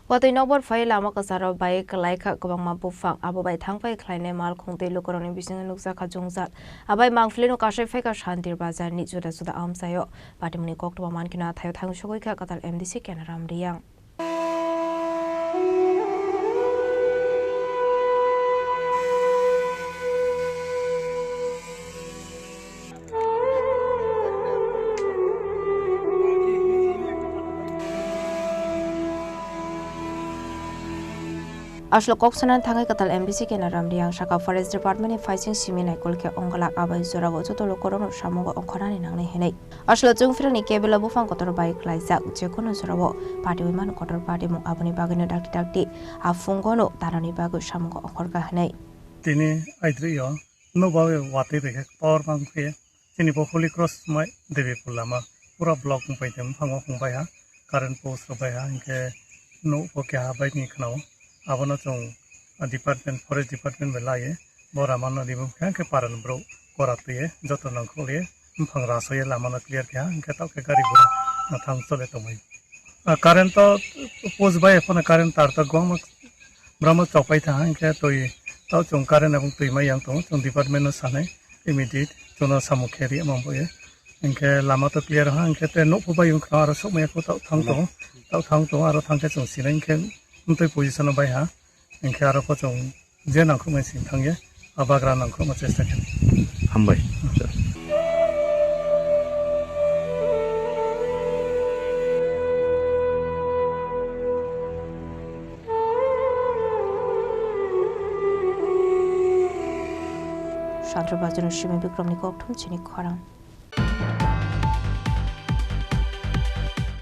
Watwi Nokbar Phawi Lama Kwcharo Bawi Kwlaikha Kubangma Buphang Abobai Thangphai Khlainai Malkhung Lukurokni Bisingo Nukjakha Jungjal Abobai Mangpili Kasawi Phaikha Santirbazar ni Juda Amchaio Patimungni Koktwma Mankheno Thaio Thangwi Katal MDC Kenaram Riyang Aslo Koksanan Thangwi Katal MDC Kenaram Riyang Shaka Forest Department ni Fighting Siminai Kolke Ongalak Abai Zurago Joto Lukurokni Samungo Onkhonani Nangnai Henai Aslo Jungfirni Kebela Buphang Kotor Bai Klaijak Jekono Zurago Patimungni Kotor Patimung Aboni Bagino Dakti Afungono Tarani Bagu Samungo Onkhorka Henai Tini Aidrio no Bawi Watwi Power Mangpili Chini Holy Cross Mai Devi Lama Pura Block Paitem Hango Baya Current Post Baya Inke no Pokia Bai Nikno Abono Chung Department Forest Department Belaye Boramano Dibum Kanke Paran Bro Koratie Jotonan Kolie Buphang Rasoye Lamana Clear Kan Katak Garibura Nathang Soletomai Current Post by upon a current Tarta Gong Brahma Chopaita Anke Toy Tauchung Karen Abung Prima Yanto Department of Sane immediate Jonas Samukeri Mamboye Inke Lamata Clear Hankete no Pubayung Kara Somako Tangto Aro Tankachung Silenken Untuk position by her and care of Potong Jena commencing Tange, Abagran and Comas second. Thangphai. Santirbazar Chini Koktwma Chini Khorang